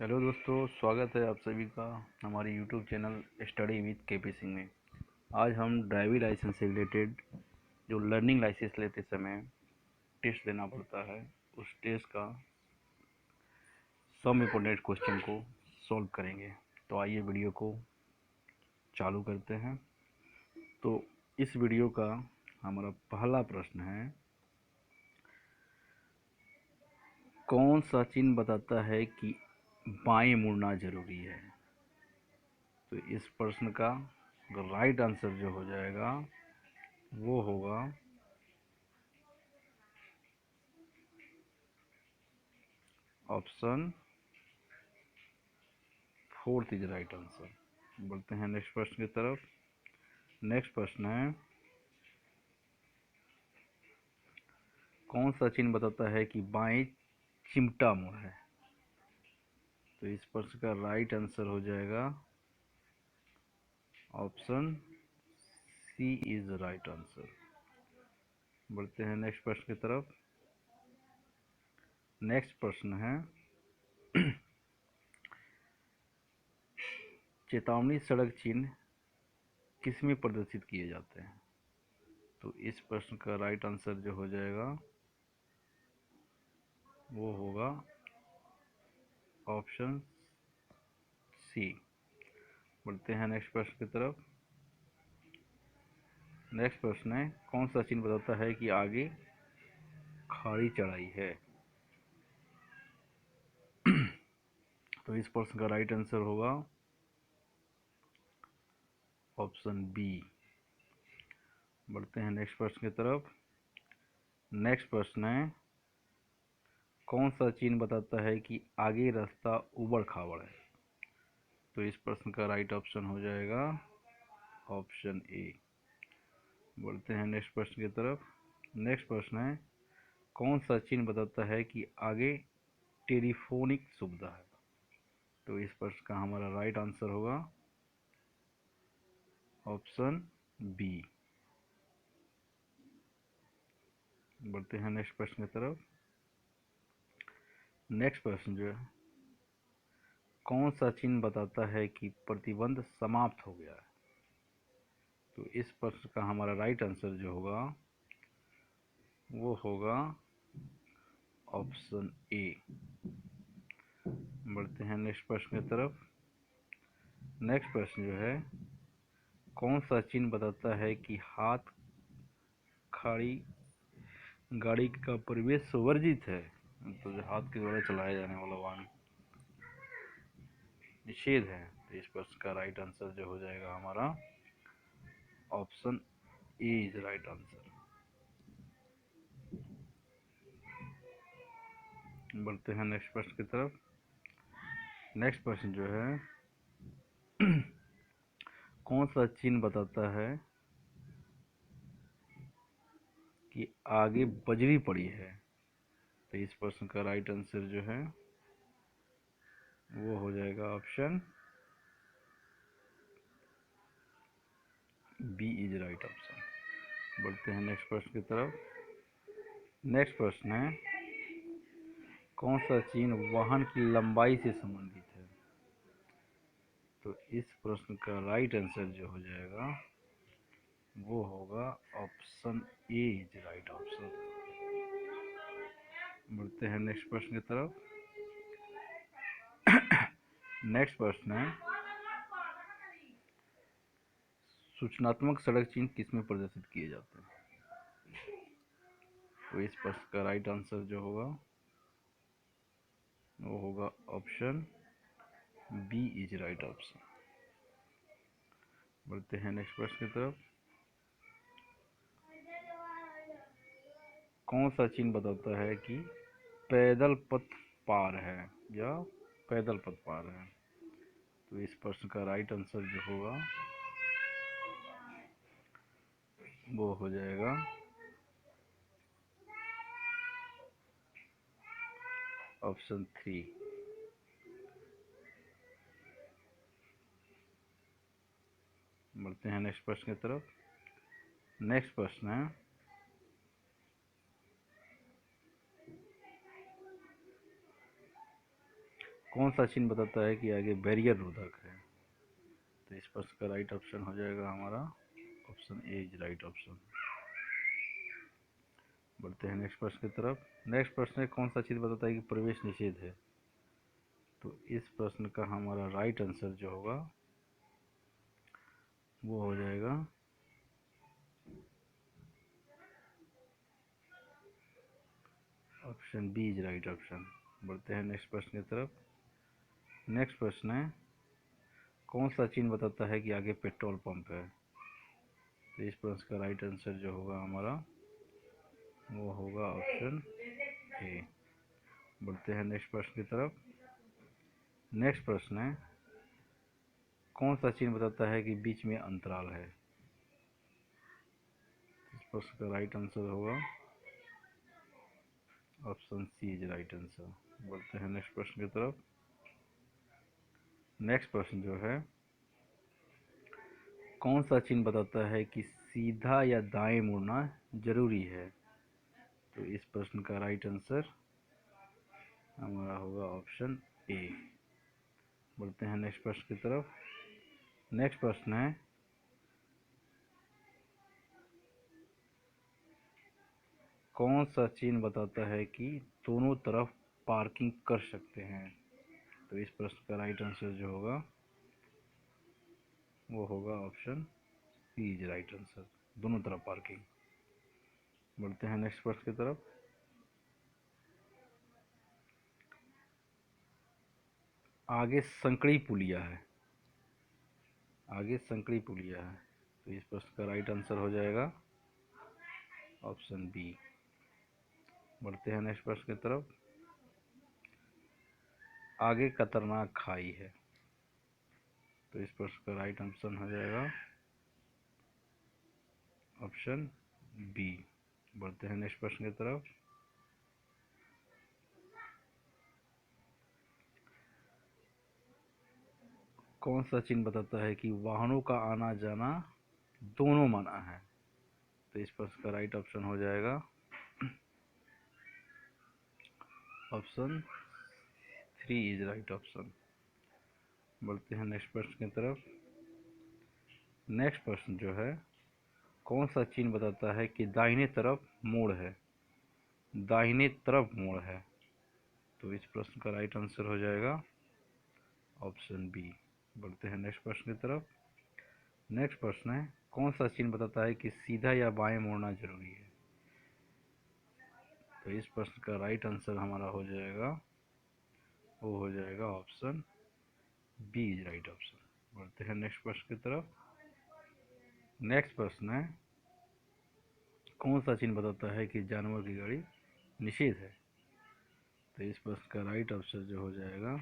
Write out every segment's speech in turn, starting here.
Hello दोस्तों, स्वागत है आप सभी का हमारे YouTube channel study with KP Singh में। आज हम ड्राइविंग लाइसेंस से रिलेटेड जो लर्निंग लाइसेंस लेते समय टेस्ट देना पड़ता है, उस टेस्ट का सम इम्पोर्टेंट क्वेश्चन को सॉल्व करेंगे। तो आइए वीडियो को चालू करते हैं। तो इस वीडियो का हमारा पहला प्रश्न है, कौन सा चिन्ह बताता है कि बाएं मुड़ना जरूरी है? तो इस प्रश्न का राइट आंसर जो हो जाएगा वो होगा ऑप्शन 4 इज राइट आंसर। बढ़ते हैं नेक्स्ट प्रश्न की तरफ। नेक्स्ट प्रश्न है, कौन सा चिन्ह बताता है कि बाएं चिमटा मुड़ है? तो इस प्रश्न का राइट आंसर हो जाएगा option C is right answer. बढ़ते हैं नेक्स्ट प्रश्न की तरफ। नेक्स्ट प्रश्न है, चेतावनी सड़क चिन्ह किसमें प्रदर्शित किए जाते हैं? तो इस प्रश्न का राइट आंसर जो हो जाएगा वो होगा ऑप्शन सी। बढ़ते हैं नेक्स्ट प्रश्न की तरफ। नेक्स्ट प्रश्न है, कौन सा चिन्ह बताता है कि आगे खाड़ी चढ़ाई है? तो इस प्रश्न का राइट आंसर होगा ऑप्शन बी। बढ़ते हैं नेक्स्ट प्रश्न की तरफ। नेक्स्ट प्रश्न है, कौन सा चिन्ह बताता है कि आगे रास्ता उबड़ खाबड़ है? तो इस प्रश्न का राइट ऑप्शन हो जाएगा ऑप्शन ए। बढ़ते हैं नेक्स्ट प्रश्न की तरफ। नेक्स्ट प्रश्न है, कौन सा चिन्ह बताता है कि आगे टेलीफोनिक सुविधा है? तो इस प्रश्न का हमारा राइट आंसर होगा ऑप्शन बी। बढ़ते हैं नेक्स्ट प्रश्न की तरफ। नेक्स्ट प्रश्न जो है, कौन सा चिन्ह बताता है कि प्रतिबंध समाप्त हो गया है? तो इस प्रश्न का हमारा राइट आंसर जो होगा वो होगा ऑप्शन ए। बढ़ते हैं नेक्स्ट प्रश्न की तरफ। नेक्स्ट प्रश्न जो है, कौन सा चिन्ह बताता है कि हाथ खाड़ी गाड़ी का प्रवेश वर्जित है? तो जो हाथ के द्वारा चलाया जाने वाला वाहन निषेध है। तो इस प्रश्न का राइट आंसर जो हो जाएगा हमारा option A is right answer. बढ़ते हैं नेक्स्ट प्रश्न की तरफ। नेक्स्ट प्रश्न जो है, कौन सा चिन्ह बताता है कि आगे बजरी पड़ी है? तो इस प्रश्न का राइट आंसर जो है वो हो जाएगा option B is right option. बढ़ते हैं नेक्स्ट प्रश्न की तरफ। नेक्स्ट प्रश्न है, कौन सा चिन्ह वाहन की लंबाई से संबंधित है? तो इस प्रश्न का राइट आंसर जो हो जाएगा वो होगा option A is right option. बढ़ते हैं नेक्स्ट प्रश्न की तरफ। नेक्स्ट प्रश्न है, सूचनात्मक सड़क चिन्ह किसमें प्रदर्शित किए जाते हैं? तो इस प्रश्न का राइट आंसर जो होगा वो होगा option B is right option. बढ़ते हैं नेक्स्ट प्रश्न की तरफ। कौन सा चिन्ह बताता है कि पैदल पथ पार है या पैदल पथ पार है? तो इस प्रश्न का राइट आंसर जो होगा वो हो जाएगा ऑप्शन 3। बढ़ते हैं नेक्स्ट प्रश्न की तरफ। नेक्स्ट प्रश्न है, कौन सा चिन्ह बताता है कि आगे बैरियर रोधक है? तो इस प्रश्न का राइट ऑप्शन हो जाएगा हमारा option A is right option. बढ़ते हैं नेक्स्ट प्रश्न की तरफ। नेक्स्ट प्रश्न है कौन सा चिन्ह बताता है कि प्रवेश निषेध है? तो इस प्रश्न का हमारा राइट आंसर जो होगा वो हो जाएगा option B is right option. बढ़ते हैं नेक्स्ट प्रश्न की तरफ। नेक्स्ट प्रश्न है कौन सा चिन्ह बताता है कि आगे पेट्रोल पंप है? तो इस प्रश्न का राइट आंसर जो होगा हमारा वो होगा ऑप्शन ए। बढ़ते हैं नेक्स्ट प्रश्न की तरफ। नेक्स्ट प्रश्न है कौन सा चिन्ह बताता है कि बीच में अंतराल है? इस प्रश्न का राइट आंसर होगा option C is right answer. बढ़ते हैं नेक्स्ट प्रश्न की तरफ। नेक्स्ट प्रश्न जो है कौन सा चिन्ह बताता है कि सीधा या दाएं मुड़ना जरूरी है? तो इस प्रश्न का राइट आंसर हमारा होगा ऑप्शन ए। बढ़ते हैं नेक्स्ट प्रश्न की तरफ। नेक्स्ट प्रश्न है कौन सा चिन्ह बताता है कि दोनों तरफ पार्किंग कर सकते हैं? तो इस प्रश्न का राइट आंसर जो होगा वो होगा option C is right answer, दोनों तरफ पार्किंग। बढ़ते हैं नेक्स्ट प्रश्न की तरफ। आगे संकड़ी पुलिया है, आगे संकड़ी पुलिया है, तो इस प्रश्न का राइट आंसर हो जाएगा ऑप्शन बी। बढ़ते हैं नेक्स्ट प्रश्न की तरफ। आगे खतरनाक खाई है, तो इस प्रश्न का राइट आंसर हो जाएगा ऑप्शन बी। बढ़ते हैं नेक्स्ट प्रश्न की तरफ। कौन सा चिन्ह बताता है कि वाहनों का आना जाना दोनों मना है? तो इस प्रश्न का राइट ऑप्शन हो जाएगा option three is right option. बढ़ते हैं नेक्स्ट प्रश्न की तरफ। नेक्स्ट प्रश्न जो है कौन सा चिन्ह बताता है कि दाहिने तरफ मोड़ है? दाहिने तरफ मोड़ है, तो इस प्रश्न का राइट आंसर हो जाएगा ऑप्शन बी। बढ़ते हैं नेक्स्ट प्रश्न की तरफ। नेक्स्ट प्रश्न है कौन सा चिन्ह बताता है कि सीधा या बाएं मोड़ना जरूरी है? तो इस प्रश्न का राइट आंसर हमारा हो जाएगा वो हो जाएगा option B is right option. बढ़ते हैं नेक्स्ट प्रश्न की तरफ। नेक्स्ट प्रश्न है कौन सा चिन्ह बताता है कि जानवर की गाड़ी निषेध है? तो इस प्रश्न का राइट आंसर जो हो जाएगा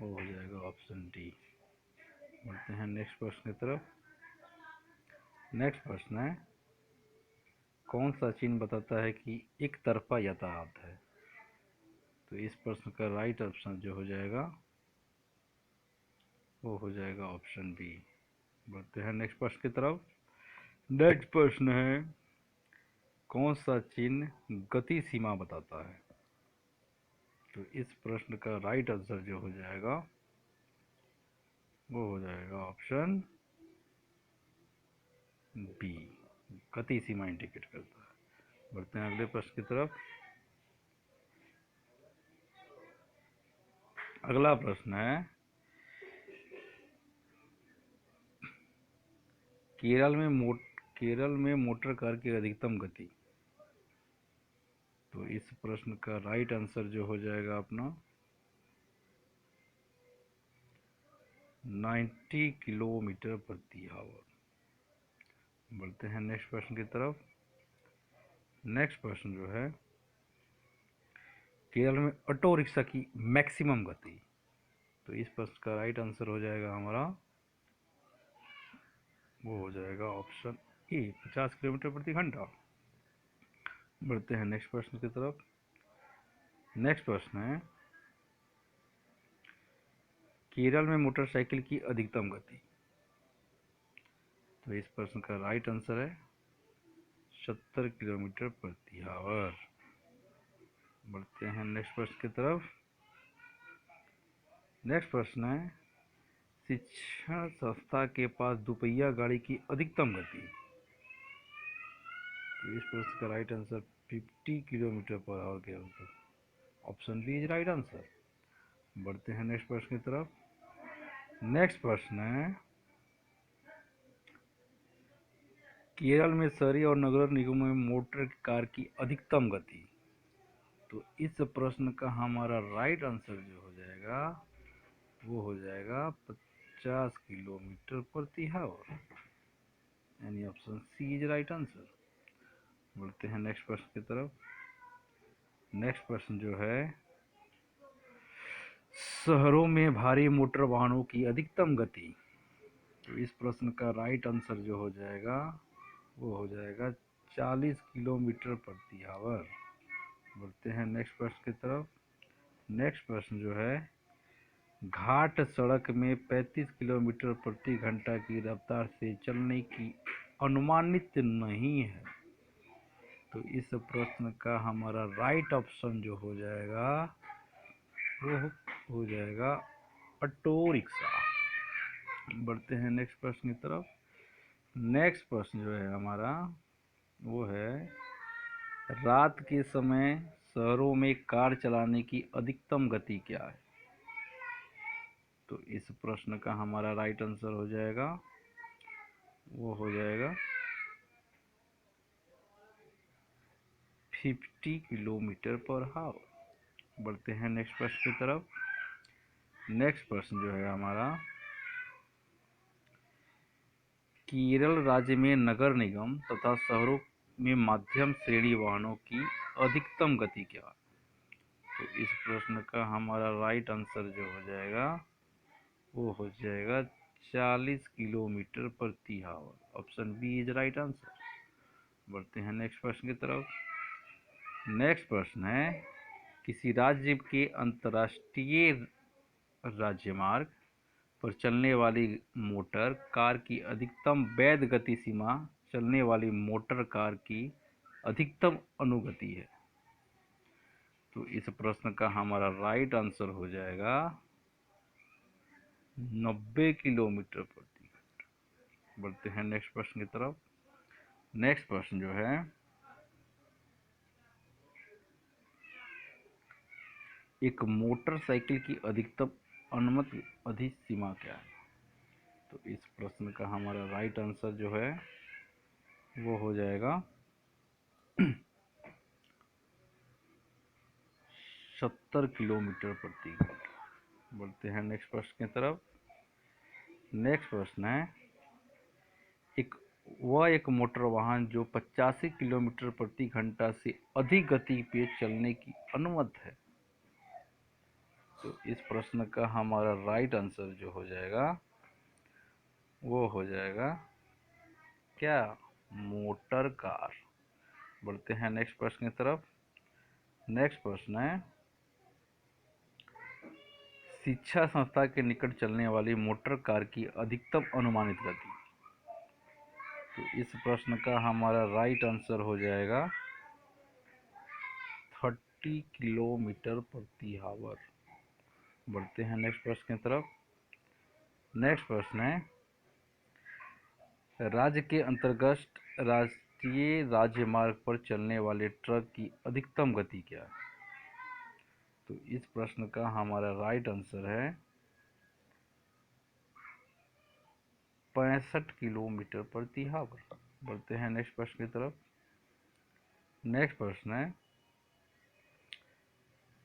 वो हो जाएगा ऑप्शन डी। बढ़ते हैं नेक्स्ट प्रश्न की तरफ। नेक्स्ट प्रश्न है कौन सा चिन्ह बताता है कि एक तरफा यातायात है? तो इस प्रश्न का राइट ऑप्शन जो हो जाएगा वो हो जाएगा ऑप्शन बी। बढ़ते हैं नेक्स्ट प्रश्न की तरफ। नेक्स्ट प्रश्न है कौन सा चिन्ह गति सीमा बताता है? तो इस प्रश्न का राइट आंसर जो हो जाएगा वो हो जाएगा ऑप्शन बी, गति सीमा इंडिकेट करता है। बढ़ते हैं अगले प्रश्न की तरफ। अगला प्रश्न है केरल में मोटर कार की अधिकतम गति। तो इस प्रश्न का राइट आंसर जो हो जाएगा अपना 90 किलोमीटर प्रति आवर। बढ़ते हैं नेक्स्ट प्रश्न की तरफ। नेक्स्ट प्रश्न जो है केरल में ऑटो रिक्शा की मैक्सिमम गति। तो इस प्रश्न का राइट आंसर हो जाएगा हमारा वो हो जाएगा ऑप्शन ए 50 किलोमीटर प्रति घंटा। बढ़ते हैं नेक्स्ट प्रश्न की तरफ। नेक्स्ट प्रश्न है केरल में मोटरसाइकिल की अधिकतम गति। तो इस प्रश्न का राइट आंसर है 70 किलोमीटर प्रति आवर। बढ़ते हैं नेक्स्ट प्रश्न की तरफ। नेक्स्ट प्रश्न है, शिक्षण संस्था के पास दुपहिया गाड़ी की अधिकतम गति। तो इस प्रश्न का right answer 50 kilometre per hour के answer option B is right answer. बढ़ते हैं नेक्स्ट प्रश्न की तरफ। नेक्स्ट प्रश्न है, केरल में शहरी और नगर निगमों में मोटर कार की अधिकतम गति। तो इस प्रश्न का हमारा राइट आंसर जो हो जाएगा वो हो जाएगा 50 किलोमीटर प्रति आवर, यानी option C is right answer. बढ़ते हैं नेक्स्ट प्रश्न की तरफ। नेक्स्ट प्रश्न जो है, शहरों में भारी मोटर वाहनों की अधिकतम गति। तो इस प्रश्न का राइट आंसर जो हो जाएगा वो हो जाएगा 40 किलोमीटर प्रति आवर। बढ़ते हैं नेक्स्ट प्रश्न की तरफ। नेक्स्ट प्रश्न जो है, घाट सड़क में 35 किलोमीटर प्रति घंटा की रफ्तार से चलने की अनुमानित नहीं है। तो इस प्रश्न का हमारा राइट ऑप्शन जो हो जाएगा वो हो जाएगा ऑटो रिक्शा। बढ़ते हैं नेक्स्ट प्रश्न की तरफ। नेक्स्ट प्रश्न जो है हमारा वो है, रात के समय शहरों में कार चलाने की अधिकतम गति क्या है। तो इस प्रश्न का हमारा राइट आंसर हो जाएगा वो हो जाएगा 50 किलोमीटर पर आवर। बढ़ते हैं नेक्स्ट प्रश्न की तरफ। नेक्स्ट प्रश्न जो है हमारा, केरल राज्य में नगर निगम तथा शहरों में मध्यम श्रेणी वाहनों की अधिकतम गति क्या है। तो इस प्रश्न का हमारा राइट आंसर जो हो जाएगा वो हो जाएगा 40 किलोमीटर प्रति hour, option B is right answer. बढ़ते हैं नेक्स्ट प्रश्न की तरफ। नेक्स्ट प्रश्न है, किसी राज्य के अंतर्राष्ट्रीय राज्यमार्ग पर चलने वाली मोटर कार की अधिकतम वैध गति सीमा चलने वाली मोटर कार की अधिकतम अनुगति है। तो इस प्रश्न का हमारा राइट आंसर हो जाएगा 90 किलोमीटर प्रति घंटा। बढ़ते हैं नेक्स्ट प्रश्न की तरफ। नेक्स्ट प्रश्न जो है, एक मोटरसाइकिल की अधिकतम अनुमत अधिक सीमा क्या है। तो इस प्रश्न का हमारा राइट आंसर जो है वो हो जाएगा 70 किलोमीटर प्रति घंटा। बढ़ते हैं नेक्स्ट प्रश्न की तरफ। नेक्स्ट प्रश्न है, एक मोटर वाहन जो 85 किलोमीटर प्रति घंटा से अधिक गति पे चलने की अनुमत है। तो इस प्रश्न का हमारा राइट आंसर जो हो जाएगा वो हो जाएगा क्या, मोटर कार। बढ़ते हैं नेक्स्ट प्रश्न की तरफ। नेक्स्ट प्रश्न है, शिक्षा संस्था के निकट चलने वाली मोटर कार की अधिकतम अनुमानित गति। तो इस प्रश्न का हमारा राइट आंसर हो जाएगा 30 किलोमीटर प्रति आवर। बढ़ते हैं नेक्स्ट प्रश्न की तरफ। नेक्स्ट प्रश्न है, राज्य के अंतर्गत राष्ट्रीय राजमार्ग पर चलने वाले ट्रक की अधिकतम गति क्या है। तो इस प्रश्न का हमारा राइट आंसर है 65 किलोमीटर प्रति आवर। बढ़ते हैं नेक्स्ट प्रश्न की तरफ। नेक्स्ट प्रश्न है,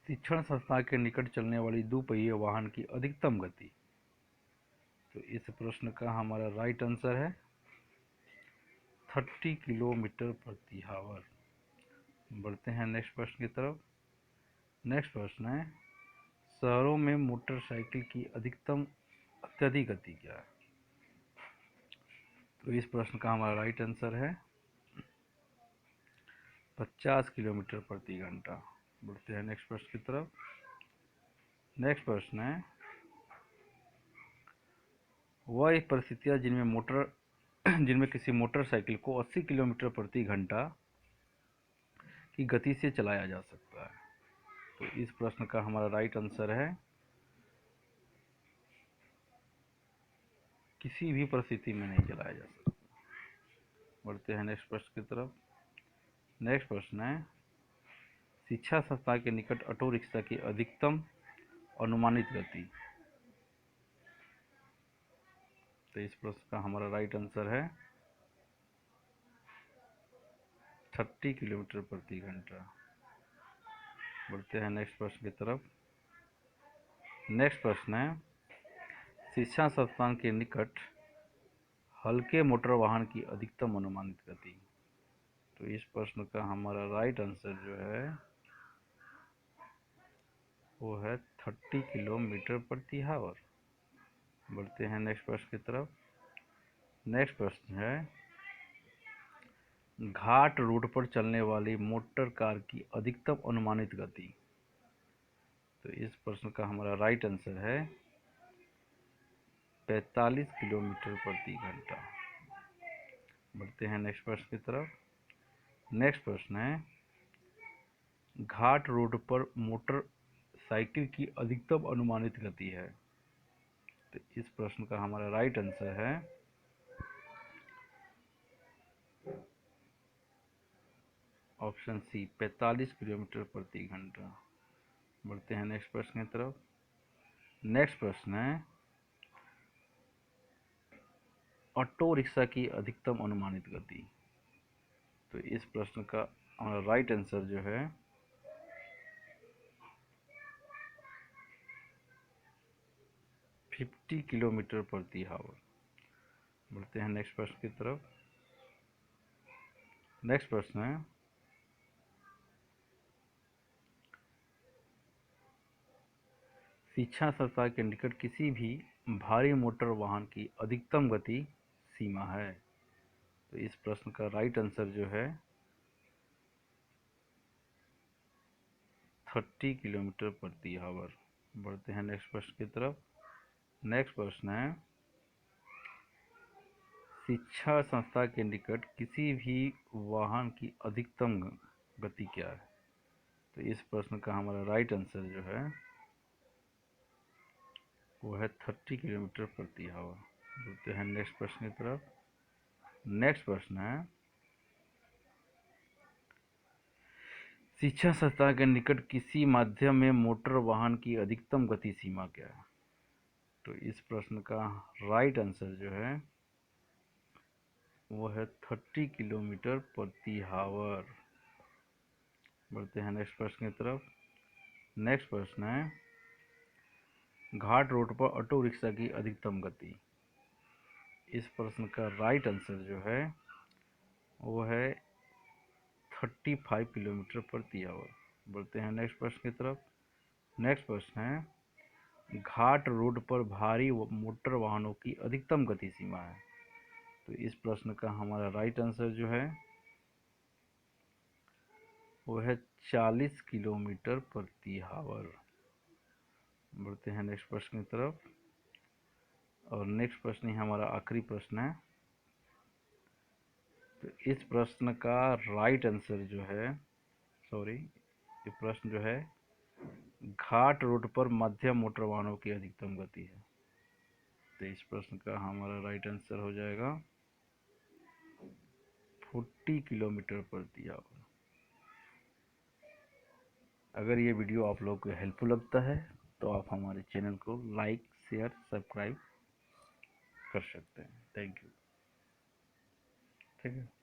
शिक्षण संस्था के निकट चलने वाली दुपहिया वाहन की अधिकतम गति। तो इस प्रश्न का हमारा राइट आंसर है 30 किलोमीटर प्रति आवर। बढ़ते हैं नेक्स्ट प्रश्न की तरफ। नेक्स्ट प्रश्न है, शहरों में मोटरसाइकिल की अधिकतम अत्यधिक गति क्या है। तो इस प्रश्न का हमारा राइट आंसर है 50 किलोमीटर प्रति घंटा। बढ़ते हैं नेक्स्ट प्रश्न की तरफ। नेक्स्ट प्रश्न है, वह परिस्थितियां जिनमें किसी मोटरसाइकिल को 80 किलोमीटर प्रति घंटा की गति से चलाया जा सकता है। तो इस प्रश्न का हमारा राइट आंसर है किसी भी परिस्थिति में नहीं चलाया जा सकता। बढ़ते हैं नेक्स्ट प्रश्न की तरफ। नेक्स्ट प्रश्न है, शिक्षा संस्थान के निकट ऑटो रिक्शा की अधिकतम अनुमानित गति। तो इस प्रश्न का हमारा राइट आंसर है 30 किलोमीटर प्रति घंटा। बढ़ते हैं नेक्स्ट प्रश्न की तरफ। नेक्स्ट प्रश्न है, शिक्षा संस्थान के निकट हल्के मोटर वाहन की अधिकतम अनुमानित गति। तो इस प्रश्न का हमारा राइट आंसर जो है वो है 30 किलोमीटर प्रति आवर। बढ़ते हैं नेक्स्ट प्रश्न की तरफ। नेक्स्ट प्रश्न है, घाट रोड पर चलने वाली मोटर कार की अधिकतम अनुमानित गति। तो इस प्रश्न का हमारा राइट आंसर है 45 किलोमीटर प्रति घंटा। बढ़ते हैं नेक्स्ट प्रश्न की तरफ। नेक्स्ट प्रश्न है, घाट रोड पर मोटर साइकिल की अधिकतम अनुमानित गति है। तो इस प्रश्न का हमारा राइट आंसर है ऑप्शन सी 45 किलोमीटर प्रति घंटा। बढ़ते हैं नेक्स्ट प्रश्न की तरफ। नेक्स्ट प्रश्न है, ऑटो रिक्शा की अधिकतम अनुमानित गति। तो इस प्रश्न का हमारा राइट आंसर जो है 50 किलोमीटर प्रति आवर। बढ़ते हैं नेक्स्ट प्रश्न की तरफ। नेक्स्ट प्रश्न है, शिक्षा संस्थान के निकट किसी भी भारी मोटर वाहन की अधिकतम गति सीमा है। तो इस प्रश्न का राइट आंसर जो है 30 किलोमीटर प्रति आवर। बढ़ते हैं नेक्स्ट प्रश्न की तरफ। नेक्स्ट प्रश्न है, शिक्षा संस्था के निकट किसी भी वाहन की अधिकतम गति क्या है। तो इस प्रश्न का हमारा राइट आंसर जो है वो है 30 किलोमीटर प्रति आवर। बढ़ते हैं नेक्स्ट प्रश्न की तरफ। नेक्स्ट प्रश्न है, शिक्षा संस्था के निकट किसी माध्यम में मोटर वाहन की अधिकतम गति सीमा क्या है। तो इस प्रश्न का राइट आंसर जो है वो है 30 किलोमीटर प्रति आवर। बढ़ते हैं नेक्स्ट प्रश्न की तरफ। नेक्स्ट प्रश्न है, घाट रोड पर ऑटो रिक्शा की अधिकतम गति। इस प्रश्न का राइट आंसर जो है वो है 35 किलोमीटर प्रति आवर। बढ़ते हैं नेक्स्ट प्रश्न की तरफ। नेक्स्ट प्रश्न है, घाट रोड पर भारी मोटर वाहनों की अधिकतम गति सीमा है। तो इस प्रश्न का हमारा राइट आंसर जो है वो है 40 किलोमीटर प्रति आवर। बढ़ते हैं नेक्स्ट प्रश्न की तरफ। और नेक्स्ट प्रश्न ही हमारा आखिरी प्रश्न है। तो इस प्रश्न का राइट आंसर जो है ये प्रश्न जो है, घाट रोड पर मध्यम मोटर वाहनों की अधिकतम गति है। तो इस प्रश्न का हमारा राइट आंसर हो जाएगा 40 किलोमीटर प्रति आवर। अगर ये वीडियो आप लोग को हेल्पफुल लगता है तो आप हमारे चैनल को लाइक, शेयर, सब्सक्राइब कर सकते हैं। Thank you. ठीक है।